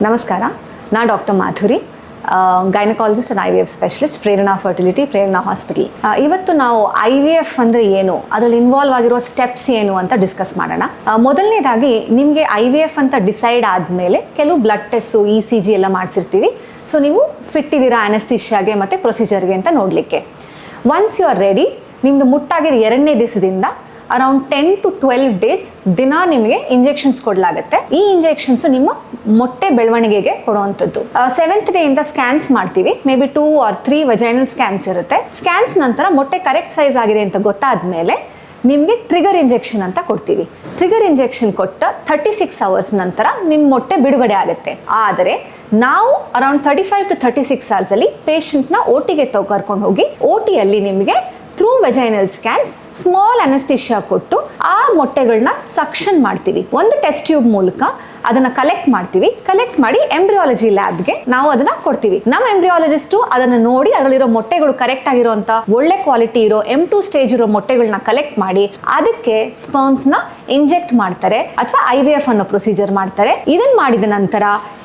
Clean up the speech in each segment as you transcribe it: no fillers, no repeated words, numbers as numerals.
ನಮಸ್ಕಾರ, ನಾನು doctor Madhuri, gynaecologist and IVF specialist, Prerana fertility, Prerana hospital. ಇವತ್ತು ನಾವು IVF ಅಂದರೆ ಏನು, ಅದರಲ್ಲಿ ಇನ್ವಾಲ್ವ್ ಆಗಿರೋ ಸ್ಟೆಪ್ಸ್ ಏನು ಅಂತ ಡಿಸ್ಕಸ್ ಮಾಡೋಣ. ಮೊದಲನೇದಾಗಿ ನಿಮಗೆ IVF ಅಂತ ಡಿಸೈಡ್ ಆದಮೇಲೆ ಕೆಲವು ಬ್ಲಡ್ ಟೆಸ್ಟು, ECG ಎಲ್ಲ ಮಾಡಿಸಿರ್ತೀವಿ. ಸೊ ನೀವು ಫಿಟ್ ಇದ್ದೀರಾ ಅನೆಸ್ಥಿಷಿಯಾಗೆ ಮತ್ತು ಪ್ರೊಸೀಜರ್ಗೆ ಅಂತ ನೋಡಲಿಕ್ಕೆ. ಒನ್ಸ್ ಯು ಆರ್ ರೆಡಿ, ನಿಮ್ಮದು ಮುಟ್ಟಾಗಿರೋ 2ನೇ ದಿವಸದಿಂದ ಅರೌಂಡ್ 10 to 12 ಡೇಸ್ ದಿನ ನಿಮಗೆ ಇಂಜೆಕ್ಷನ್ಸ್ ಕೊಡಲಾಗುತ್ತೆ. ಈ ಇಂಜೆಕ್ಷನ್ಸ್ ನಿಮ್ಮ ಮೊಟ್ಟೆ ಬೆಳವಣಿಗೆಗೆ ಕೊಡುವಂಥದ್ದು. 7th ಡೇಯಿಂದ ಸ್ಕ್ಯಾನ್ಸ್ ಮಾಡ್ತೀವಿ. May be 2 or 3 vaginal scans ಇರುತ್ತೆ. ಸ್ಕ್ಯಾನ್ಸ್ ನಂತರ ಮೊಟ್ಟೆ ಕರೆಕ್ಟ್ ಸೈಜ್ ಆಗಿದೆ ಅಂತ ಗೊತ್ತಾದ ಮೇಲೆ ನಿಮಗೆ ಟ್ರಿಗರ್ ಇಂಜೆಕ್ಷನ್ ಅಂತ ಕೊಡ್ತೀವಿ. ಟ್ರಿಗರ್ ಇಂಜೆಕ್ಷನ್ ಕೊಟ್ಟ 36 hours ನಂತರ ನಿಮ್ಮ ಮೊಟ್ಟೆ ಬಿಡುಗಡೆ ಆಗುತ್ತೆ. ಆದರೆ ನಾವು ಅರೌಂಡ್ 35 to 36 hours ಅಲ್ಲಿ ಪೇಷಂಟ್ನ OTಗೆ ಕರ್ಕೊಂಡು ಹೋಗಿ OTಯಲ್ಲಿ ನಿಮಗೆ ಥ್ರೂ ವೆಜೈನಲ್ ಸ್ಕ್ಯಾನ್ಸ್ ಸ್ಮಾಲ್ ಅನೆಸ್ಥಿಷಿಯಾ ಕೊಟ್ಟು ಆ ಮೊಟ್ಟೆಗಳನ್ನ ಸಕ್ಷನ್ ಮಾಡ್ತೀವಿ. ಒಂದು ಟೆಸ್ಟ್ ಟ್ಯೂಬ್ ಮೂಲಕ ಅದನ್ನ ಕಲೆಕ್ಟ್ ಮಾಡ್ತೀವಿ. ಕಲೆಕ್ಟ್ ಮಾಡಿ ಎಂಬ್ರಿಯಾಲಜಿ ಲ್ಯಾಬ್ಗೆ ನಾವು ಅದನ್ನ ಕೊಡ್ತೀವಿ. ನಮ್ಮ ಎಂಬ್ರಿಯಾಲಜಿಸ್ಟು ಅದನ್ನ ನೋಡಿ ಅದರಲ್ಲಿರೋ ಮೊಟ್ಟೆಗಳು ಕರೆಕ್ಟ್ ಆಗಿರೋಂಥ ಒಳ್ಳೆ ಕ್ವಾಲಿಟಿ ಇರೋ M2 ಸ್ಟೇಜ್ ಇರೋ ಮೊಟ್ಟೆಗಳನ್ನ ಕಲೆಕ್ಟ್ ಮಾಡಿ ಅದಕ್ಕೆ ಸ್ಪರ್ಮ್ಸ್ನ ಇಂಜೆಕ್ಟ್ ಮಾಡ್ತಾರೆ ಅಥವಾ IVF ಅನ್ನೋ ಪ್ರೊಸೀಜರ್ ಮಾಡ್ತಾರೆ. ಇದನ್ನ ಮಾಡಿದ ನಂತರ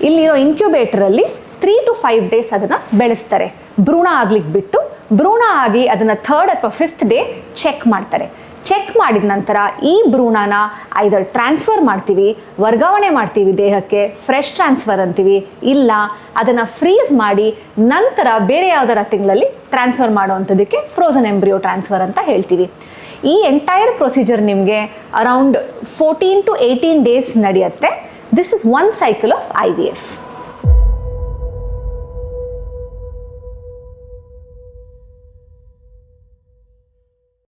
ಇಲ್ಲಿರೋ ಇನ್ಕ್ಯುಬೇಟರ್ ಅಲ್ಲಿ 3 to 5 ಡೇಸ್ ಅದನ್ನ ಬೆಳೆಸ್ತಾರೆ. ಭ್ರೂಣ ಆಗ್ಲಿಕ್ಕೆ ಬಿಟ್ಟು ಭ್ರೂಣ ಆಗಿ ಅದನ್ನು 3rd ಅಥವಾ 5th ಡೇ ಚೆಕ್ ಮಾಡ್ತಾರೆ. ಚೆಕ್ ಮಾಡಿದ ನಂತರ ಈ ಭ್ರೂಣನ ಐದರ್ ಟ್ರಾನ್ಸ್ಫರ್ ಮಾಡ್ತೀವಿ, ವರ್ಗಾವಣೆ ಮಾಡ್ತೀವಿ ದೇಹಕ್ಕೆ, ಫ್ರೆಶ್ ಟ್ರಾನ್ಸ್ಫರ್ ಅಂತೀವಿ, ಇಲ್ಲ ಅದನ್ನು ಫ್ರೀಸ್ ಮಾಡಿ ನಂತರ ಬೇರೆ ಯಾವುದರ ತಿಂಗಳಲ್ಲಿ ಟ್ರಾನ್ಸ್ಫರ್ ಮಾಡೋವಂಥದ್ದಕ್ಕೆ ಫ್ರೋಸನ್ ಎಂಬ್ರಿಯೋ ಟ್ರಾನ್ಸ್ಫರ್ ಅಂತ ಹೇಳ್ತೀವಿ. ಈ ಎಂಟೈರ್ ಪ್ರೊಸೀಜರ್ ನಿಮಗೆ ಅರೌಂಡ್ 14 to 18 ಡೇಸ್ ನಡೆಯುತ್ತೆ. This is one cycle of IVF.